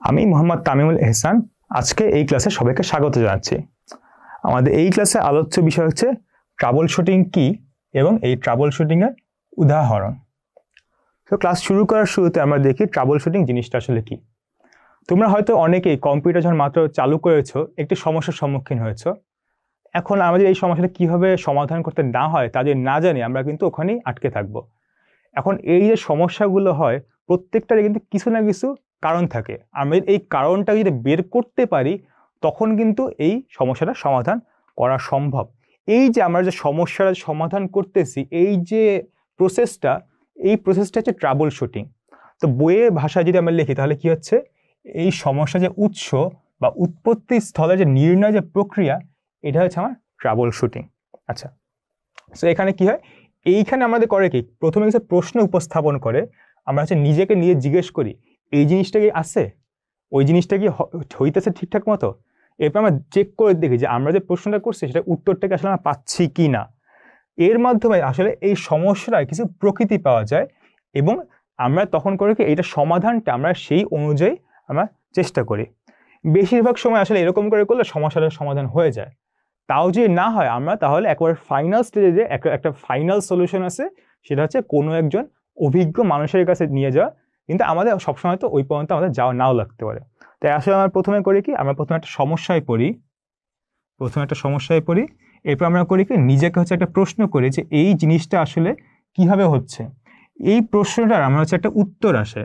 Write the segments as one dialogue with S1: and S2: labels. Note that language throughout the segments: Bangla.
S1: আমি মোহাম্মদ তামিমুল এহসান আজকে এই ক্লাসে সবাইকে স্বাগত জানাচ্ছি। আমাদের এই ক্লাসে আলোচ্য বিষয় হচ্ছে ট্রাবল শুটিং কি এবং এই ট্রাবল শুটিং এর উদাহরণ। তো ক্লাস শুরু করার শুরুতে আমরা দেখি ট্রাবল শুটিং জিনিসটা আসলে কি। তোমরা হয়তো অনেকেই কম্পিউটার যখন মাত্র চালু করেছো একটি সমস্যার সম্মুখীন হয়েছো। এখন আমাদের এই সমস্যাটা কিভাবে সমাধান করতে না হয় তা যদি না জানি আমরা কিন্তু ওখানেই আটকে থাকবো। এখন এই যে সমস্যাগুলো হয় প্রত্যেকটারই কিন্তু কিছু না কিছু কারণ থাকে। আমরা এই কারণটা যদি বের করতে পারি তখন কিন্তু এই সমস্যাটা সমাধান করা সম্ভব। এই যে আমরা যে সমস্যার সমাধান করতেছি এই যে প্রসেসটা, এই প্রসেসটা হচ্ছে ট্রাবল শুটিং। তো বইয়ের ভাষায় যদি আমরা লিখি তাহলে কি হচ্ছে, এই সমস্যা যে উৎস বা উৎপত্তি স্থলে যে নির্ণয় যে প্রক্রিয়া, এটা হচ্ছে আমার ট্রাবল শুটিং। আচ্ছা, তো এখানে কি হয়, এইখানে আমাদের করে কি, প্রথমে কিছু প্রশ্ন উপস্থাপন করে আমরা হচ্ছে নিজেকে নিয়ে জিজ্ঞেস করি এই জিনিসটা কি আছে, ওই জিনিসটা কি হইতেছে ঠিকঠাক মতো। এরপর আমরা চেক করে দেখি যে আমরা যে প্রশ্নটা করছি সেটা উত্তরটাকে আসলে আমরা পাচ্ছি কি না। এর মাধ্যমে আসলে এই সমস্যার কিছু প্রকৃতি পাওয়া যায় এবং আমরা তখন করে কি এইটা সমাধানটা আমরা সেই অনুযায়ী আমরা চেষ্টা করি। বেশিরভাগ সময় আসলে এরকম করে করলে সমস্যাটার সমাধান হয়ে যায়। তাও যদি না হয় আমরা তাহলে একবার ফাইনাল স্টেজে যে একটা ফাইনাল সলিউশন আছে, সেটা হচ্ছে কোনো একজন অভিজ্ঞ মানুষের কাছে নিয়ে যাওয়া। কিন্তু আমাদের সবসময় তো ওই পর্যন্ত আমাদের যাওয়া নাও লাগতে পারে। তাই আসলে আমরা প্রথমে করি কি, আমরা প্রথমে একটা সমস্যায় পড়ি, এরপর আমরা করি কি নিজেকে হচ্ছে একটা প্রশ্ন করি যে এই জিনিসটা আসলে কিভাবে হচ্ছে। এই প্রশ্নটার আমরা হচ্ছে একটা উত্তর আসে,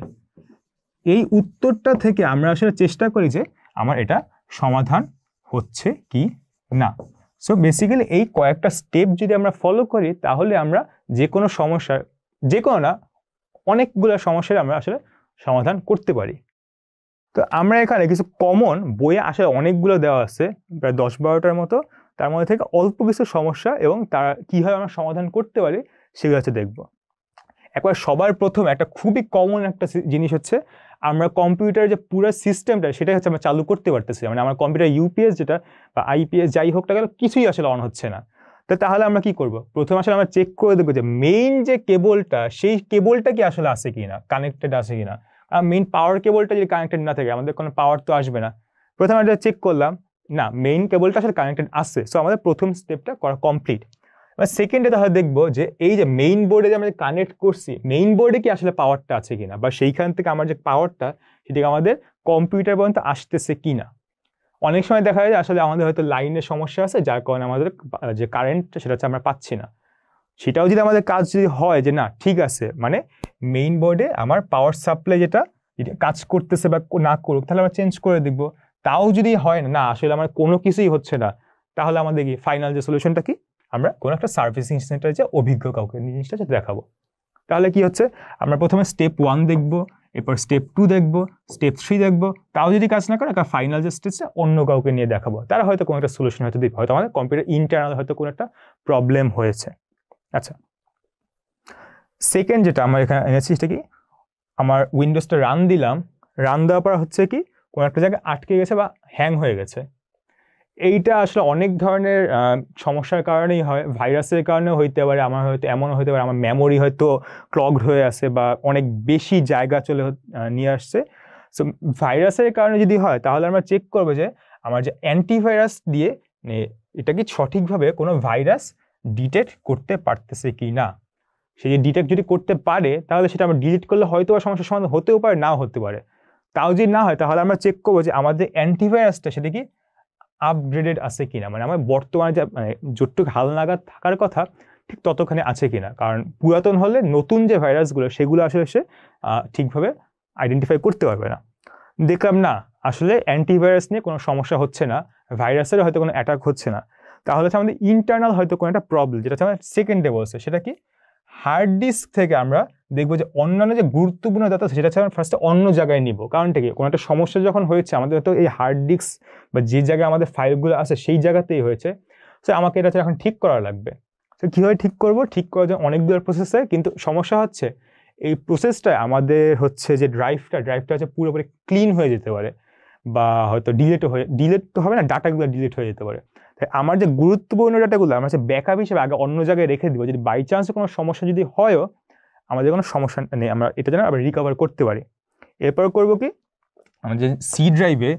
S1: এই উত্তরটা থেকে আমরা আসলে চেষ্টা করি যে আমার এটা সমাধান হচ্ছে কি না। সো বেসিক্যালি এই কয়েকটা স্টেপ যদি আমরা ফলো করি তাহলে আমরা যে কোনো সমস্যার, যে কোনো না অনেকগুলো সমস্যার আমরা আসলে সমাধান করতে পারি। তো আমরা এখানে কিছু কমন, বইয়ে আসলে অনেকগুলো দেওয়া আছে, প্রায় 10-12টার মতো। তার মধ্যে থেকে অল্প কিছু সমস্যা এবং তারা কীভাবে আমরা সমাধান করতে পারি সেগুলো হচ্ছে দেখব। একবার সবার প্রথমে একটা খুবই কমন একটা জিনিস হচ্ছে, আমরা কম্পিউটারের যে পুরো সিস্টেমটা সেটা হচ্ছে আমরা চালু করতে পারতেছি, মানে আমার কম্পিউটার ইউপিএস যেটা বা আইপিএস যাই হোক না কেন কিছুই আসলে অন হচ্ছে না। তো তাহলে আমরা কি করব, প্রথমে আসলে আমরা চেক করে দেখবো যে মেইন যে কেবলটা সেই কেবলটা কি আসলে আছে কিনা, কানেক্টেড আছে কিনা। আর মেইন পাওয়ার কেবলটা যদি কানেক্টেড না থাকে আমাদের কোনো পাওয়ার তো আসবে না। প্রথমে আমরা চেক করলাম না মেইন কেবলটা আসলে কানেক্টেড আছে, সো আমাদের প্রথম স্টেপটা করা কমপ্লিট। এবার সেকেন্ডে তাহলে দেখবো যে এই যে মেইন বোর্ডে যে আমরা কানেক্ট করছি মেইন বোর্ডে কি আসলে পাওয়ারটা আছে কিনা, বা সেইখান থেকে আমার যে পাওয়ারটা সেটাকে আমাদের কম্পিউটার পর্যন্ত আসতেছে কিনা। অনেক সময় দেখা যায় আসলে আমাদের হয়তো লাইনের সমস্যা আছে যার কারণে আমাদের যে কারেন্ট সেটা হচ্ছে আমরা পাচ্ছি না। সেটাও যদি আমাদের কাজ যদি হয় যে না ঠিক আছে, মানে মেইন বোর্ডে আমার পাওয়ার সাপ্লাই যেটা কাজ করতেছে বা না করুক তাহলে আমরা চেঞ্জ করে দেখবো। তাও যদি হয় না আসলে আমার কোনো কিছুই হচ্ছে না, তাহলে আমাদের কি ফাইনাল যে সলিউশনটা কি, আমরা কোনো একটা সার্ভিসিং সেন্টারে যে অভিজ্ঞ কাউকে জিনিসটা যেটা দেখাবো। তাহলে কি হচ্ছে, আমরা প্রথমে স্টেপ 1 দেখবো, এরপর স্টেপ 2 দেখবো, স্টেপ 3 দেখবো। তাও যদি কাজ না করে একটা ফাইনাল যে স্টেজে অন্য কাউকে নিয়ে দেখাবো, তারা হয়তো কোনো একটা সলিউশন হয়তো দিবে, হয়তো আমাদের কম্পিউটার ইন্টারনাল হয়তো কোনো একটা প্রবলেম হয়েছে। আচ্ছা, সেকেন্ড যেটা আমরা এখানে এনেছি সেটা কি, আমার উইন্ডোজটা রান দিলাম, রান দেওয়ার পর হচ্ছে কি কোনো একটা জায়গায় আটকে গেছে বা হ্যাং হয়ে গেছে। এইটা আসলে অনেক ধরনের সমস্যার কারণেই হয়, ভাইরাসের কারণেও হইতে পারে, আমার হয়তো এমনও হতে পারে আমার মেমোরি হয়তো ক্লগড হয়ে আছে বা অনেক বেশি জায়গা চলে নিয়ে আসছে। সো ভাইরাসের কারণে যদি হয় তাহলে আমরা চেক করবো যে আমার যে অ্যান্টিভাইরাস দিয়ে এটা কি সঠিকভাবে কোনো ভাইরাস ডিটেক্ট করতে পারতেছে কি না। সে যে ডিটেক্ট যদি করতে পারে তাহলে সেটা আমরা ডিলিট করলে হয়তো সমস্যার সমাধান হতেও পারে, নাও হতে পারে। তাও যদি না হয় তাহলে আমরা চেক করবো যে আমাদের অ্যান্টিভাইরাসটা সেটা কি আপগ্রেডেড আছে কিনা, মানে আমার বর্তমানে যে মানে যতটুকু হালনাগাদ থাকার কথা ঠিক ততখানি আছে কিনা। কারণ পুরাতন হলে নতুন যে ভাইরাসগুলো সেগুলো আসলে সে ঠিকভাবে আইডেন্টিফাই করতে পারবে না। দেখলাম না আসলে অ্যান্টিভাইরাস নিয়ে কোনো সমস্যা হচ্ছে না, ভাইরাসের হয়তো কোনো অ্যাটাক হচ্ছে না, তাহলে আমাদের ইন্টারনাল হয়তো কোনো একটা প্রবলেম, যেটা আমার সেকেন্ডে বলছে সেটা কি, হার্ড ডিস্ক থেকে আমরা দেখবো যে অন্যান্য যে গুরুত্বপূর্ণ ডাটা সেটা হচ্ছে আমরা ফার্স্টে অন্য জায়গায় নিব। কারণটা কি, কোনো একটা সমস্যা যখন হয়েছে আমাদের তো এই হার্ড ডিস্ক বা যে জায়গায় আমাদের ফাইলগুলো আছে সেই জায়গাতেই হয়েছে। সো আমাকে এটা এখন ঠিক করা লাগবে। তো কীভাবে ঠিক করবো, ঠিক করার জন্য অনেকগুলো প্রসেস হয়, কিন্তু সমস্যা হচ্ছে এই প্রসেসটায় আমাদের হচ্ছে যে ড্রাইভটা হচ্ছে পুরোপুরি ক্লিন হয়ে যেতে পারে বা হয়তো ডিলিট তো হবে না, ডাটাগুলো ডিলিট হয়ে যেতে পারে। তাই আমার যে গুরুত্বপূর্ণ ডাটাগুলো আমরা হচ্ছে ব্যাকআপ হিসেবে আগে অন্য জায়গায় রেখে দিব, যদি বাই চান্সে কোনো সমস্যা যদি হয়ও আমাদের কোনো সমস্যা নেই, আমরা এটা যেন আবার রিকভার করতে পারি। এরপর করবো কি, আমাদের সি ড্রাইভে,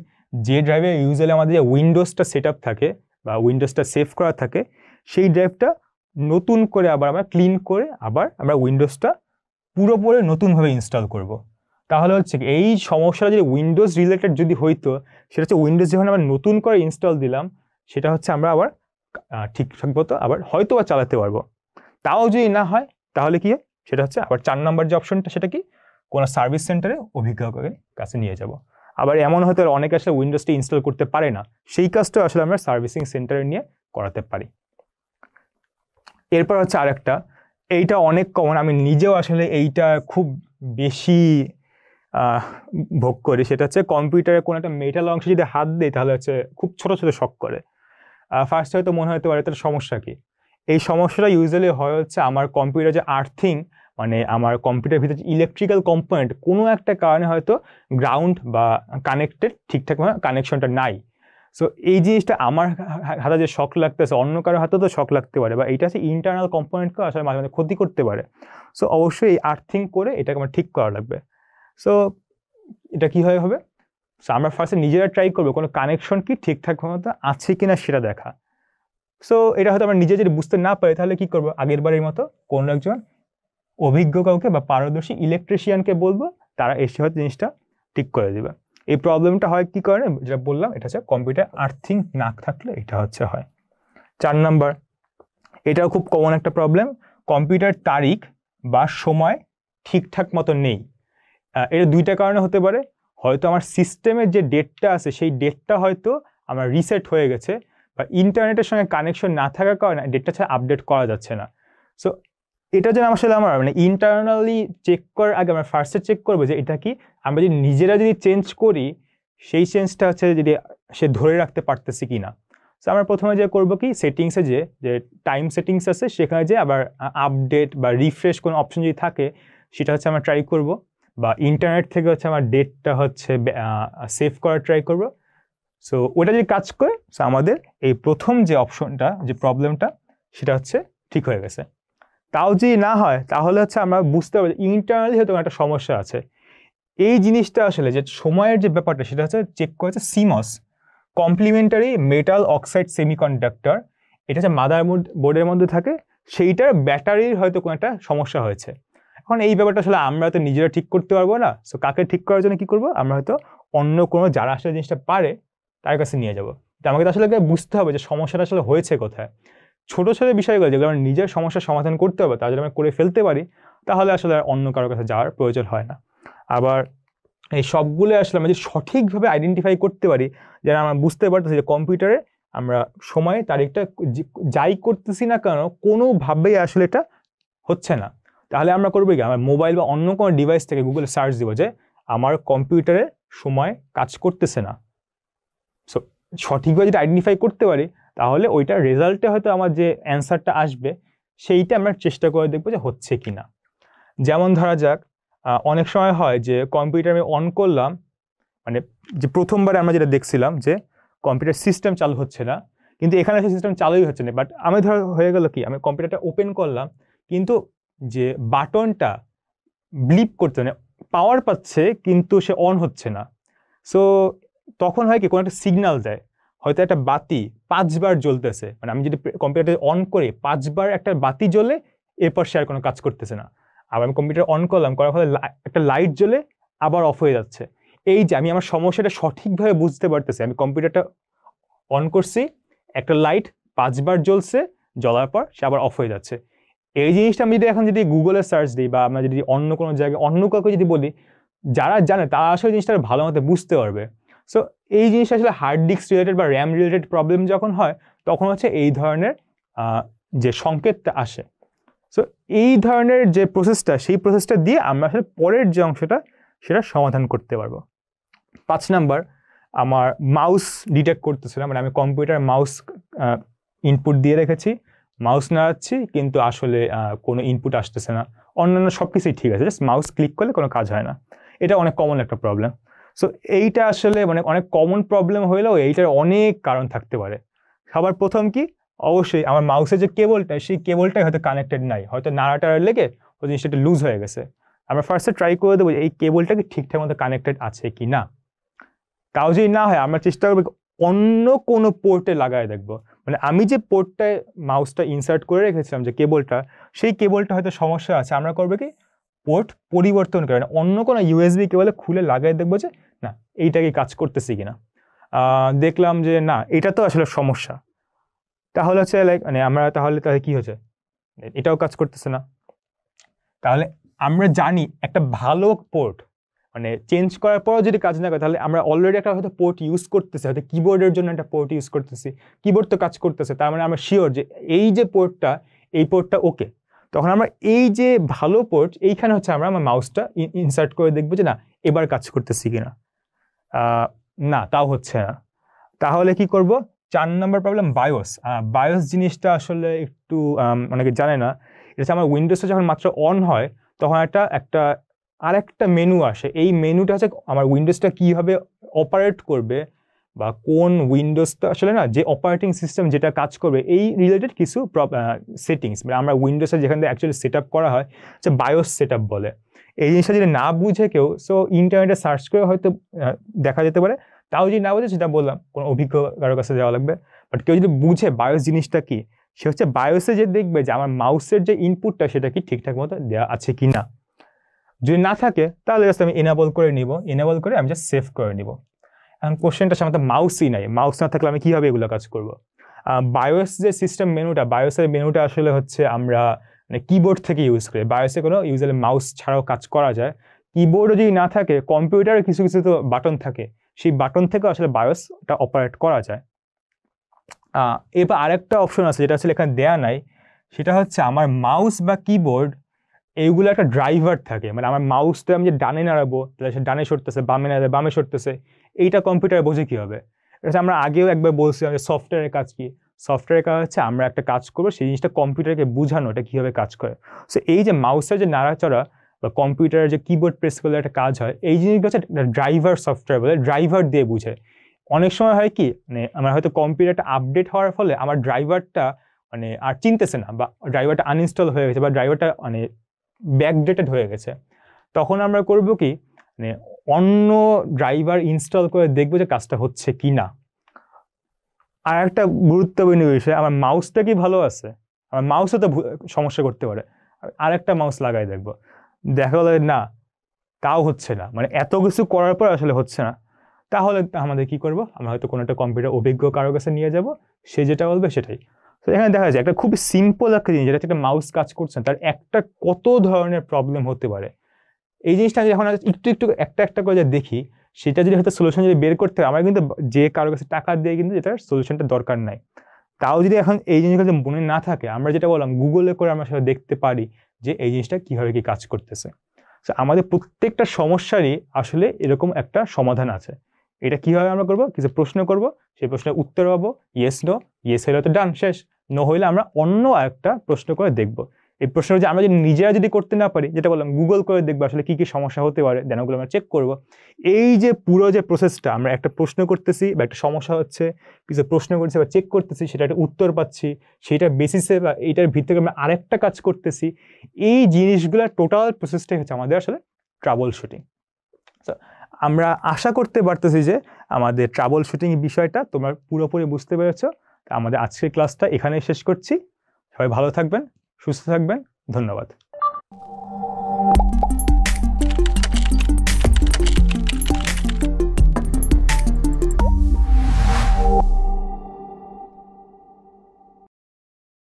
S1: যে ড্রাইভে ইউজুয়ালি আমাদের যে উইন্ডোজটা সেট আপ থাকে বা উইন্ডোজটা সেভ করা থাকে, সেই ড্রাইভটা নতুন করে আবার আমরা ক্লিন করে আবার আমরা উইন্ডোজটা পুরোপুরি নতুনভাবে ইনস্টল করব। তাহলে হচ্ছে এই সমস্যাটা যদি উইন্ডোজ রিলেটেড যদি হইতো, সেটা হচ্ছে উইন্ডোজ যখন আমরা নতুন করে ইনস্টল দিলাম, সেটা হচ্ছে আমরা আবার ঠিকঠাক মতো আবার হয়তো বা চালাতে পারবো। তাও যদি না হয় তাহলে কি হয়, সেটা হচ্ছে আবার 4 নম্বর যে অপশনটা, সেটা কি, কোনো সার্ভিস সেন্টারে অভিজ্ঞকের কাছে নিয়ে যাব। আবার এমন হয়তো অনেকে আসলে উইন্ডোজটি ইনস্টল করতে পারে না, সেই কাজটা আসলে আমরা সার্ভিসিং সেন্টারে নিয়ে করাতে পারি। এরপর হচ্ছে আরেকটা, এইটা অনেক কমন, আমি নিজেও আসলে এইটা খুব বেশি ভোগ করি, সেটা হচ্ছে কম্পিউটারে কোনো একটা মেটাল অংশে যদি হাত দিই তাহলে হচ্ছে খুব ছোট ছোট শক করে। ফার্স্ট হয়তো মনে হতে পারে তার সমস্যা কি। এই সমস্যাটা ইউজুয়ালি হয় হচ্ছে আমার কম্পিউটার যে আর্থিং, মানে আমার কম্পিউটার ভিতরে ইলেকট্রিক্যাল কম্পোনেন্ট কোনো একটা কারণে হয়তো গ্রাউন্ড বা কানেক্টেড ঠিকঠাকভাবে কানেকশনটা নাই। সো এই জিনিসটা আমার হাতে যে শক লাগতেছে, অন্য কারো হাতেও তো শক লাগতে পারে, বা এইটা হচ্ছে ইন্টারনাল কম্পোনেন্টকে আসলে মাঝে মাঝে ক্ষতি করতে পারে। সো অবশ্যই এই আর্থিং করে এটাকে আমার ঠিক করা লাগবে। সো এটা কীভাবে হবে, সো আমরা ফার্স্টে নিজেরা ট্রাই করবো কোনো কানেকশন কি ঠিকঠাক মতো আছে কিনা সেটা দেখা। সো এটা হয়তো আমরা নিজে যদি বুঝতে না পারি তাহলে কি করবো, আগের বারের মতো কোনো একজন অভিজ্ঞ কাউকে বা পারদর্শী ইলেকট্রিশিয়ানকে বলবো, তারা এসে হয়তো জিনিসটা ঠিক করে দেবে। এই প্রবলেমটা হয় কি কারণে, যেটা বললাম, এটা হচ্ছে কম্পিউটার আর্থিং না থাকলে এটা হচ্ছে হয়। 4 নাম্বার, এটাও খুব কমন একটা প্রবলেম, কম্পিউটার তারিখ বা সময় ঠিকঠাক মতো নেই। এর দুইটা কারণে হতে পারে, হয়তো আমার সিস্টেমের যে ডেটটা আছে সেই ডেটটা হয়তো আমার রিসেট হয়ে গেছে, বা ইন্টারনেটের সঙ্গে কানেকশন না থাকার কারণে ডেটটা ছাড়া আপডেট করা যাচ্ছে না। সো এটা যেন আসলে আমার মানে ইন্টারনালি চেক করার আগে আমরা ফার্স্টে চেক করবো যে এটা কি আমরা যদি নিজেরা যদি চেঞ্জ করি, সেই চেঞ্জটা হচ্ছে যদি সে ধরে রাখতে পারতেছি কি না। সো আমরা প্রথমে যে করবো কি, সেটিংসে যে টাইম সেটিংস আছে সেখানে যে আবার আপডেট বা রিফ্রেশ কোনো অপশন যদি থাকে সেটা হচ্ছে আমরা ট্রাই করব, বা ইন্টারনেট থেকে হচ্ছে আমার ডেটটা হচ্ছে সেভ করার ট্রাই করব। সো ওটা যদি কাজ করে, সো আমাদের এই প্রথম যে অপশনটা, যে প্রবলেমটা, সেটা হচ্ছে ঠিক হয়ে গেছে। তাও যদি না হয় তাহলে হচ্ছে আমরা বুঝতে পারবো ইন্টারনালি হয়তো একটা সমস্যা আছে। এই জিনিসটা আসলে যে সময়ের যে ব্যাপারটা, সেটা হচ্ছে চেক করেছে CMOS, complementary metal oxide semiconductor. এটা হচ্ছে মাদার বোর্ডের মধ্যে থাকে, সেইটার ব্যাটারির হয়তো কোনো একটা সমস্যা হয়েছে। এখন এই ব্যাপারটা আসলে আমরা তো নিজেরা ঠিক করতে পারবো না, সো কাকে ঠিক করার জন্য কি করবো, আমরা হয়তো অন্য কোনো যারা আসলে জিনিসটা পারে তার কাছে নিয়ে যাবো। তো আমাকে তো আসলে বুঝতে হবে যে সমস্যাটা আসলে হয়েছে কোথায়। ছোট ছোট বিষয়গুলো যেগুলো আমরা নিজের সমস্যার সমাধান করতে হবে, তা যদি আমরা করে ফেলতে পারি তাহলে আসলে আর অন্য কারোর কাছে যাওয়ার প্রয়োজন হয় না। আবার এই সবগুলো আসলে আমরা যদি সঠিকভাবে আইডেন্টিফাই করতে পারি, যেন আমরা বুঝতে পারতেছি যে কম্পিউটারে আমরা সময় তারিখটা যাই করতেছি না কেন কোনোভাবেই আসলে এটা হচ্ছে না, তাহলে আমরা করবো কি, আমার মোবাইল বা অন্য কোনো ডিভাইস থেকে গুগলে সার্চ দিব যে আমার কম্পিউটারে সময় কাজ করতেছে না। সো সঠিকভাবে যদি আইডেন্টিফাই করতে পারি তাহলে ওইটার রেজাল্টে হয়তো আমার যে অ্যান্সারটা আসবে সেইটা আমরা চেষ্টা করে দেখবো যে হচ্ছে কি না। যেমন ধরা যাক, অনেক সময় হয় যে কম্পিউটার আমি অন করলাম, মানে যে প্রথমবারে আমরা যেটা দেখছিলাম যে কম্পিউটার সিস্টেম চালু হচ্ছে না, কিন্তু এখানে সেই সিস্টেম চালুই হচ্ছে না। বাট আমি ধর হয়ে গেল কি, আমি কম্পিউটারটা ওপেন করলাম কিন্তু যে বাটনটা ব্লিপ করতে, মানে পাওয়ার পাচ্ছে কিন্তু সে অন হচ্ছে না। সো তখন হয় কি, কোনো একটা সিগন্যাল দেয়, হয়তো একটা বাতি 5 বার জ্বলতেছে, মানে আমি যদি কম্পিউটার অন করি 5 বার একটা বাতি জ্বলে, এরপর সে আর কোনো কাজ করতেছে না। আবার আমি কম্পিউটার অন করলাম, করার ফলে একটা লাইট জ্বলে আবার অফ হয়ে যাচ্ছে। এই যে আমি আমার সমস্যাটা সঠিকভাবে বুঝতে পারতেছি, আমি কম্পিউটারটা অন করছি, একটা লাইট 5 বার জ্বলছে, জ্বলার পর সে আবার অফ হয়ে যাচ্ছে। এই জিনিসটা আমি যদি এখন যদি গুগলে সার্চ দিই, বা আমরা যদি অন্য কোনো জায়গায় অন্য কাউকে যদি বলি, যারা জানে তারা আসলে জিনিসটা ভালো মতো বুঝতে পারবে। সো এই জিনিসটা আসলে হার্ড ডিস্ক রিলেটেড বা র্যাম রিলেটেড প্রবলেম যখন হয়, তখন হচ্ছে এই ধরনের যে সংকেতটা আসে। সো এই ধরনের যে প্রসেসটা, সেই প্রসেসটা দিয়ে আমরা আসলে পরের যে অংশটা সেটা সমাধান করতে পারবো। 5 নাম্বার, আমার মাউস ডিটেক্ট করতেছিলাম, মানে আমি কম্পিউটার মাউস ইনপুট দিয়ে রেখেছি, মাউস নাড়াচ্ছি কিন্তু আসলে কোনো ইনপুট আসতেছে না, অন্যান্য সব কিছুই ঠিক আছে, জাস্ট মাউস ক্লিক করলে কোনো কাজ হয় না। এটা অনেক কমন একটা প্রবলেম। সো এইটা আসলে মানে অনেক কমন প্রবলেম হলেও এইটার অনেক কারণ থাকতে পারে। সবার প্রথম কি, অবশ্যই আমার মাউসের যে কেবলটা, সেই কেবলটাই হয়তো কানেক্টেড নাই, হয়তো নাড়াটাড়া লেগে ওই জিনিসটা লুজ হয়ে গেছে। আমরা ফার্স্টে ট্রাই করে দেবো এই কেবলটা কি ঠিকঠাক মতো কানেক্টেড আছে কি না। তাও যদি না হয় আমরা চেষ্টা করবো অন্য কোনো পোর্টে লাগায় দেখবো, মানে আমি যে পোর্টটায় মাউসটা ইনসার্ট করে রেখেছিলাম যে কেবলটা, সেই কেবলটা হয়তো সমস্যা আছে, আমরা করবো কি পোর্ট পরিবর্তন করে অন্য কোনো ইউএসবি কেবলে খুলে লাগাই দেখবো যে না এইটা কি কাজ করতেছি কিনা। দেখলাম যে না এটা তো আসলে সমস্যা, তাহলে হচ্ছে লাইক মানে আমরা তাহলে কি হচ্ছে, এটাও কাজ করতেছে না। তাহলে আমরা জানি একটা ভালো পোর্ট মানে চেঞ্জ করার পরও যদি কাজ না করে, তাহলে আমরা অলরেডি একটা হয়তো পোর্ট ইউজ করতেছি, হয়তো কিবোর্ডের জন্য একটা পোর্ট ইউজ করতেছি, কিবোর্ড তো কাজ করতেছে, তার মানে আমরা শিওর যে এই যে পোর্টটা, এই পোর্টটা ওকে। তখন আমরা এই যে ভালো পোর্ট এইখানে হচ্ছে আমরা আমার মাউসটা ইনসার্ট করে দেখবো যে না এবার কাজ করতেছি কিনা। না তাও হচ্ছে না, তাহলে কি করব? 4 নম্বর প্রবলেম বায়োস। বায়োস জিনিসটা আসলে একটু অনেকে জানে না, এটা আমার উইন্ডোজটা যখন মাত্র অন হয় তখন একটা আরেকটা মেনু আসে, এই মেনুটা হচ্ছে আমার উইন্ডোজটা কীভাবে অপারেট করবে বা কোন উইন্ডোজটা আসলে না যে অপারেটিং সিস্টেম যেটা কাজ করবে এই রিলেটেড কিছু সেটিংস, মানে আমরা উইন্ডোজটা যেখান থেকে অ্যাকচুয়ালি সেট আপ করা হয় হচ্ছে বায়োস সেট আপ বলে। এই জিনিসটা যদি না বুঝে কেউ, সো ইন্টারনেটে সার্চ করে হয়তো দেখা যেতে পারে, তাও যদি না বুঝে সেটা বললাম কোনো অভিজ্ঞ কারোর কাছে যাওয়া লাগবে। বাট কেউ যদি বুঝে বায়োস জিনিসটা কি, সে হচ্ছে বায়োসে যে দেখবে যে আমার মাউসের যে ইনপুটটা সেটা কি ঠিকঠাক মতো দেওয়া আছে কি না। যদি না থাকে তাহলে জাস্ট আমি এনেবল করে নিব, এনেবল করে আমি জাস্ট সেভ করে নিব। এখন কোশ্চেনটা সাধারণত মাউসই নাই, মাউস না থাকলে আমি কীভাবে এগুলো কাজ করব? বায়োস যে সিস্টেম মেনুটা, বায়োসের মেনুটা আসলে হচ্ছে আমরা মানে কিবোর্ড থেকে ইউজ করি, বায়োসে কোনো ইউজুয়ালি মাউস ছাড়াও কাজ করা যায়। কিবোর্ডও যদি না থাকে কম্পিউটারে কিছু কিছু তো বাটন থাকে, সেই বাটন থেকে আসলে বায়োসটা অপারেট করা যায়। এবার আরেকটা অপশন আছে যেটা আসলে এখানে দেয়া নাই, সেটা হচ্ছে আমার মাউস বা কিবোর্ড এইগুলো একটা ড্রাইভার থাকে, মানে আমার মাউসটা আমি যে ডানে নাড়াবো তাহলে সে ডানে সরতেছে, বামে নাড়ালে বামে সরতেছে, এইটা কম্পিউটারে বোঝে কী হবে? এটা আমরা আগেও একবার বলছিলাম যে সফটওয়্যারের কাজ কি, সফটওয়্যারের কাজ হচ্ছে আমরা একটা কাজ করবো সেই জিনিসটা কম্পিউটারকে বোঝানো এটা কীভাবে কাজ করে। সো এই যে মাউসের যে নাড়াচড়া বা কম্পিউটারের যে কিবোর্ড প্রেস করলে একটা কাজ হয়, এই জিনিসটা হচ্ছে ড্রাইভার সফটওয়্যার বলে, ড্রাইভার দিয়ে বুঝে। অনেক সময় হয় কি মানে আমার হয়তো কম্পিউটারটা আপডেট হওয়ার ফলে আমার ড্রাইভারটা মানে আর চিনতেছে না, বা ড্রাইভারটা আনইনস্টল হয়ে গেছে, বা ড্রাইভারটা মানে ব্যাকডেটেড হয়ে গেছে, তখন আমরা করব কি মানে অন্য ড্রাইভার ইনস্টল করে দেখবো যে কাজটা হচ্ছে কি না। আর একটা গুরুত্বপূর্ণ বিষয়, আমার মাউসটা কি ভালো আছে, আমার মাউসও তো সমস্যা করতে পারে, আর একটা মাউস লাগাই দেখবো, দেখা গেল না তাও হচ্ছে না, মানে এত কিছু করার পর আসলে হচ্ছে না। তাহলে আমাদের কি করব? আমরা হয়তো কোনো একটা কম্পিউটার অভিজ্ঞ কারোর কাছে নিয়ে যাব, সে যেটা বলবে সেটাই। তো এখানে দেখা যায় একটা খুব সিম্পল একটা জিনিস, যেটা একটা মাউস কাজ করছে তার একটা কত ধরনের প্রবলেম হতে পারে। এই জিনিসটা যখন একটু একটু একটা একটা করে দেখি, সেটা যদি হয়তো সলিউশন যদি বের করতে হয়, আমরা কিন্তু যে কারোর কাছে টাকা দিয়ে কিন্তু এটার সলিউশনটা দরকার নাই। তাও যদি এখন এই জিনিসগুলো মনে না থাকে, আমরা যেটা বললাম গুগলে করে আমরা সেটা দেখতে পারি যে এই জিনিসটা কীভাবে কি কাজ করতেছে। তো আমাদের প্রত্যেকটা সমস্যারই আসলে এরকম একটা সমাধান আছে। এটা কীভাবে আমরা করবো? কিছু প্রশ্ন করব, সেই প্রশ্নের উত্তর পাবো, ইয়েস নো, ইয়েস হলে তো ডান শেষ, নো হইলে আমরা অন্য একটা প্রশ্ন করে দেখব। এই প্রশ্নটা যে আমরা যদি নিজেরা যদি করতে না পারি, যেটা বললাম গুগল করে দেখবো আসলে কী কী সমস্যা হতে পারে, দেন ওগুলো আমরা চেক করবো। এই যে পুরো যে প্রসেসটা, আমরা একটা প্রশ্ন করতেছি বা একটা সমস্যা হচ্ছে, কিছু প্রশ্ন করতেছি বা চেক করতেছি, সেটা একটা উত্তর পাচ্ছি, সেটার বেসিসে বা এইটার ভিত্তিতে আমরা আরেকটা কাজ করতেছি, এই জিনিসগুলোর টোটাল প্রসেসটাই হচ্ছে আমাদের আসলে ট্রাবল শুটিং। তো আমরা আশা করতে পারতেছি যে আমাদের ট্রাবল শুটিং বিষয়টা তোমরা পুরোপুরি বুঝতে পেরেছ। আমাদের আজকের ক্লাসটা এখানেই শেষ করছি। সবাই ভালো থাকবেন, সুস্থ থাকবেন, ধন্যবাদ।